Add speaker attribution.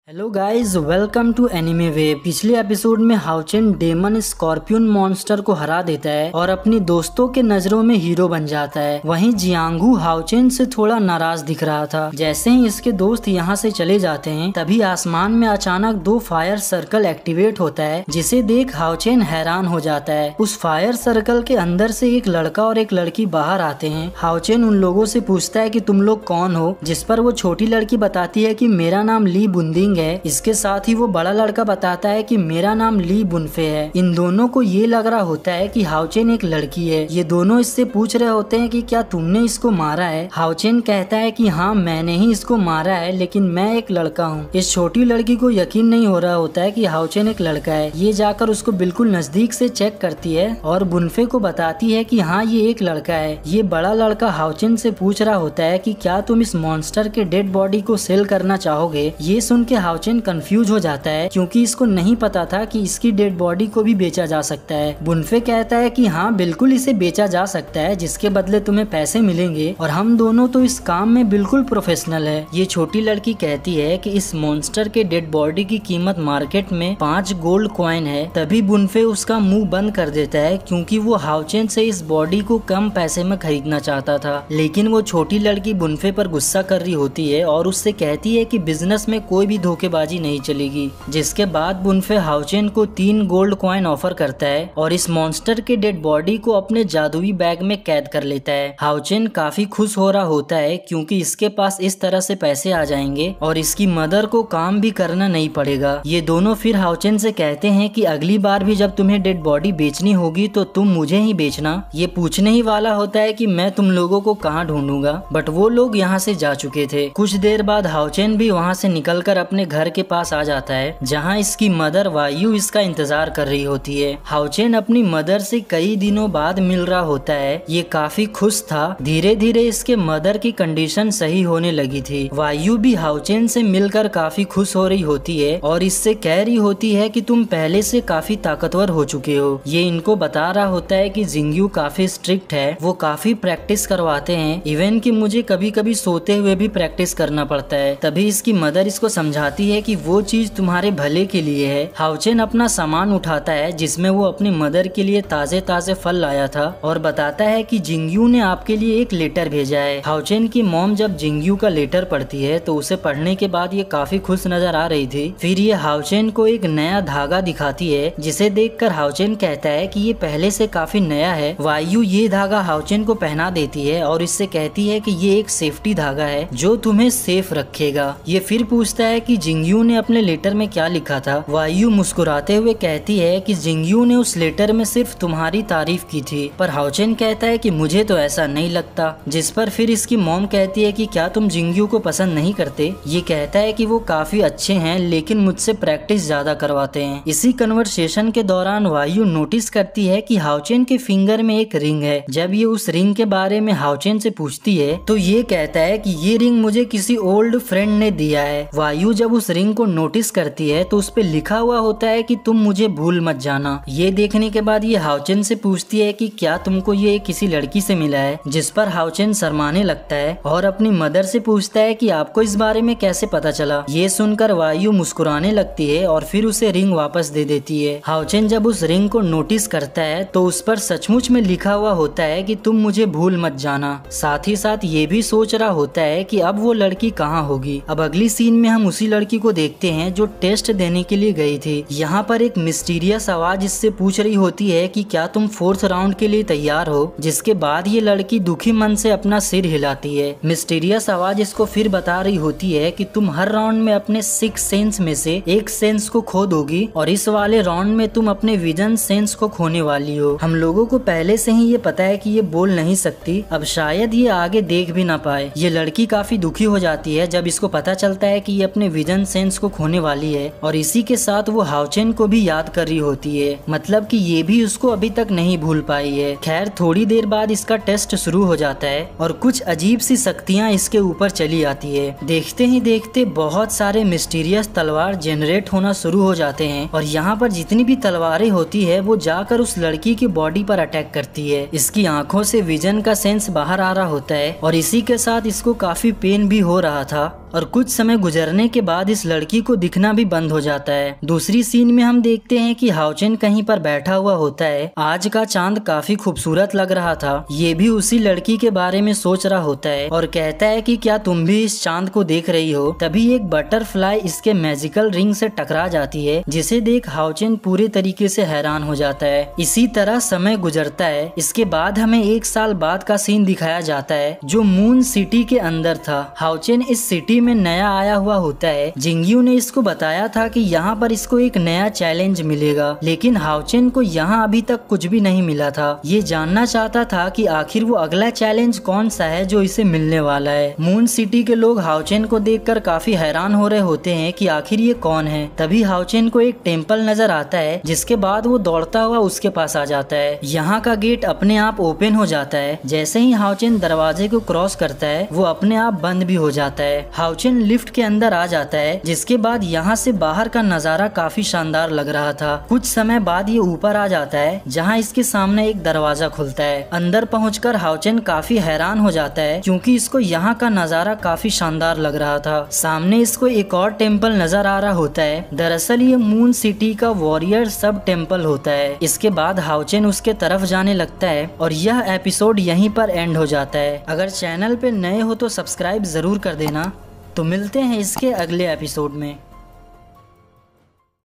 Speaker 1: Hello guys, welcome to anime wave. पिछले episode में हाउचेन डेमन स्कॉर्पियन मॉन्स्टर को हरा देता है और अपनी दोस्तों के नजरों में हीरो बन जाता है। वहीं जियांगू हाउचेन से थोड़ा नाराज दिख रहा था। जैसे ही इसके दोस्त यहाँ से चले जाते हैं तभी आसमान में अचानक दो फायर सर्कल एक्टिवेट होता है, जिसे देख हाउचेन हैरान हो जाता है। उस फायर सर्कल के अंदर से एक लड़का और एक लड़की बाहर आते हैं। हाउचेन उन लोगों से पूछता है कि तुम लोग कौन हो, जिस पर वो छोटी लड़की बताती है कि मेरा नाम ली बुंदिंग है। इसके साथ ही वो बड़ा लड़का बताता है कि मेरा नाम ली बुनफे है। इन दोनों को ये लग रहा होता है कि हाउचेन एक लड़की है। ये दोनों इससे पूछ रहे होते हैं कि क्या तुमने इसको मारा है। हाउचेन कहता है कि हाँ, मैंने ही इसको मारा है, लेकिन मैं एक लड़का हूँ। इस छोटी लड़की को यकीन नहीं हो रहा होता है कि हाउचेन एक लड़का है। ये जाकर उसको बिल्कुल नजदीक से चेक करती है और बुनफे को बताती है कि हाँ, ये एक लड़का है। ये बड़ा लड़का हाउचेन से पूछ रहा होता है कि क्या तुम इस मॉन्स्टर के डेड बॉडी को सेल करना चाहोगे। ये सुन के हाउचेन कंफ्यूज हो जाता है, क्योंकि इसको नहीं पता था कि इसकी डेड बॉडी को भी बेचा जा सकता है। बुनफे कहता है कि हाँ, बिल्कुल इसे बेचा जा सकता है, जिसके बदले तुम्हें पैसे मिलेंगे और हम दोनों तो इस काम में बिल्कुल प्रोफेशनल है। ये छोटी लड़की कहती है कि इस मॉन्स्टर के डेड बॉडी की कीमत मार्केट में 5 गोल्ड कॉइन है। तभी बुनफे उसका मुंह बंद कर देता है, क्योंकि वो हाउचेन से इस बॉडी को कम पैसे में खरीदना चाहता था। लेकिन वो छोटी लड़की बुनफे पर गुस्सा कर रही होती है और उससे कहती है कि बिजनेस में कोई भी धोखेबाजी नहीं चलेगी। जिसके बाद बुनफे हाउचेन को 3 गोल्ड कॉइन ऑफर करता है और इस मॉन्स्टर के डेड बॉडी को अपने जादुई बैग में कैद कर लेता है। हाउचेन काफी खुश हो रहा होता है, क्योंकि इसके पास इस तरह से पैसे आ जाएंगे और इसकी मदर को काम भी करना नहीं पड़ेगा। ये दोनों फिर हाउचेन से कहते हैं कि अगली बार भी जब तुम्हें डेड बॉडी बेचनी होगी तो तुम मुझे ही बेचना। ये पूछने ही वाला होता है कि मैं तुम लोगों को कहाँ ढूंढूंगा, बट वो लोग यहाँ से जा चुके थे। कुछ देर बाद हाउचेन भी वहाँ से निकलकर अपने घर के पास आ जाता है, जहाँ इसकी मदर वायु इसका इंतजार कर रही होती है। हाउचेन अपनी मदर से कई दिनों बाद मिल रहा होता है। ये काफी खुश था। धीरे धीरे इसके मदर की कंडीशन सही होने लगी थी। वायु भी हाउचेन से मिलकर काफी खुश हो रही होती है और इससे कह रही होती है कि तुम पहले से काफी ताकतवर हो चुके हो। ये इनको बता रहा होता है कि जिंग्यू काफी स्ट्रिक्ट है, वो काफी प्रैक्टिस करवाते हैं, इवन कि मुझे कभी कभी सोते हुए भी प्रैक्टिस करना पड़ता है। तभी इसकी मदर इसको समझाती है कि वो चीज तुम्हारे भले के लिए है। हाउचेन अपना सामान उठाता है, जिसमें वो अपनी मदर के लिए ताजे ताजे फल लाया था, और बताता है कि जिंग्यू ने आपके लिए एक लेटर भेजा है। हाउचेन की मॉम जब जिंग्यू का लेटर पढ़ती है तो उसे पढ़ने के बाद ये काफी खुश नजर आ रही थी। फिर ये हाउचेन को एक नया धागा दिखाती है, जिसे देखकर हाउचेन कहता है कि ये पहले से काफी नया है। वायु ये धागा हाउचेन को पहना देती है और इससे कहती है कि ये एक सेफ्टी धागा है जो तुम्हें सेफ रखेगा। ये फिर पूछता है कि जिंग्यू ने अपने लेटर में क्या लिखा था। वायु मुस्कुराते हुए कहती है कि जिंग्यू ने उस लेटर में सिर्फ तुम्हारी तारीफ की थी, पर हाउचेन कहता है कि मुझे तो ऐसा नहीं लगता। जिस पर फिर इसकी मॉम कहती है कि क्या तुम जिंग्यू को पसंद नहीं करते। ये कहता है कि वो काफी अच्छे हैं, लेकिन मुझसे प्रैक्टिस ज्यादा करवाते हैं। इसी कन्वर्सेशन के दौरान वायु नोटिस करती है कि हाउचेन के फिंगर में एक रिंग है। जब ये उस रिंग के बारे में हाउचेन से पूछती है तो ये कहता है कि ये रिंग मुझे किसी ओल्ड फ्रेंड ने दिया है। वायु जब उस रिंग को नोटिस करती है तो उस पे लिखा हुआ होता है कि तुम मुझे भूल मत जाना। ये देखने के बाद ये हाउचेन से पूछती है कि क्या तुमको ये किसी लड़की से मिला है, जिस पर हाउचेन शर्माने लगता है और अपनी मदर से पूछता है कि आपको इस बारे में कैसे पता चला। ये सुनकर वायु मुस्कुराने लगती है और फिर उसे रिंग वापस दे देती है। हाउचेन जब उस रिंग को नोटिस करता है तो उस पर सचमुच में लिखा हुआ होता है कि तुम मुझे भूल मत जाना। साथ ही साथ ये भी सोच रहा होता है कि अब वो लड़की कहाँ होगी। अब अगली सीन में हम उसी लड़की को देखते हैं जो टेस्ट देने के लिए गई थी। यहाँ पर एक मिस्टीरियस आवाज इससे पूछ रही होती है कि क्या तुम 4th राउंड के लिए तैयार हो। जिसके बाद ये लड़की दुखी मन से अपना सिर हिलाती है। मिस्टीरियस आवाज इसको फिर बता रही होती है कि तुम हर राउंड में अपने 6 सेंस में से एक सेंस को खो दोगी और इस वाले राउंड में तुम अपने विजन सेंस को खोने वाली हो। हम लोगों को पहले से ही ये पता है कि ये बोल नहीं सकती, अब शायद ये आगे देख भी ना पाए। ये लड़की काफी दुखी हो जाती है जब इसको पता चलता है कि ये अपने विजन सेंस को खोने वाली है, और इसी के साथ वो हाउचेन को भी याद कर रही होती है। मतलब कि ये भी उसको अभी तक नहीं भूल पाई है। खैर, थोड़ी देर बाद इसका टेस्ट शुरू हो जाता है और कुछ अजीब सी शक्तियाँ इसके ऊपर चली आती है। देखते ही देखते बहुत सारे मिस्टीरियस तलवार जनरेट होना शुरू हो जाते हैं और यहाँ पर जितनी भी तलवारें होती है वो जाकर उस लड़की की बॉडी पर अटैक करती है। इसकी आंखों से विजन का सेंस बाहर आ रहा होता है और इसी के साथ इसको काफी पेन भी हो रहा था। और कुछ समय गुजरने के बाद इस लड़की को दिखना भी बंद हो जाता है। दूसरी सीन में हम देखते हैं कि हाओचेन कहीं पर बैठा हुआ होता है। आज का चांद काफी खूबसूरत लग रहा था। ये भी उसी लड़की के बारे में सोच रहा होता है और कहता है कि क्या तुम भी इस चांद को देख रही हो। तभी एक बटरफ्लाई इसके मैजिकल रिंग से टकरा जाती है, जिसे देख हाओचेन पूरे तरीके से हैरान हो जाता है। इसी तरह समय गुजरता है। इसके बाद हमें 1 साल बाद का सीन दिखाया जाता है जो मून सिटी के अंदर था। हाओचेन इस सिटी में नया आया हुआ होता है। जिंगयू ने इसको बताया था कि यहाँ पर इसको एक नया चैलेंज मिलेगा, लेकिन हाओचेन को यहाँ अभी तक कुछ भी नहीं मिला था। ये जानना चाहता था कि आखिर वो अगला चैलेंज कौन सा है जो इसे मिलने वाला है। मून सिटी के लोग हाओचेन को देखकर काफी हैरान हो रहे होते हैं कि आखिर ये कौन है। तभी हाओचेन को एक टेम्पल नजर आता है, जिसके बाद वो दौड़ता हुआ उसके पास आ जाता है। यहाँ का गेट अपने आप ओपन हो जाता है। जैसे ही हाओचेन दरवाजे को क्रॉस करता है वो अपने आप बंद भी हो जाता है। हाओचेन लिफ्ट के अंदर आ जाता है, जिसके बाद यहाँ से बाहर का नजारा काफी शानदार लग रहा था। कुछ समय बाद ये ऊपर आ जाता है, जहाँ इसके सामने एक दरवाजा खुलता है। अंदर पहुंचकर हाओचेन काफी हैरान हो जाता है, क्योंकि इसको यहाँ का नजारा काफी शानदार लग रहा था। सामने इसको एक और टेम्पल नजर आ रहा होता है। दरअसल ये मून सिटी का वॉरियर सब टेम्पल होता है। इसके बाद हाओचेन उसके तरफ जाने लगता है और यह एपिसोड यहीं पर एंड हो जाता है। अगर चैनल पे नए हो तो सब्सक्राइब जरूर कर देना। तो मिलते हैं इसके अगले एपिसोड में।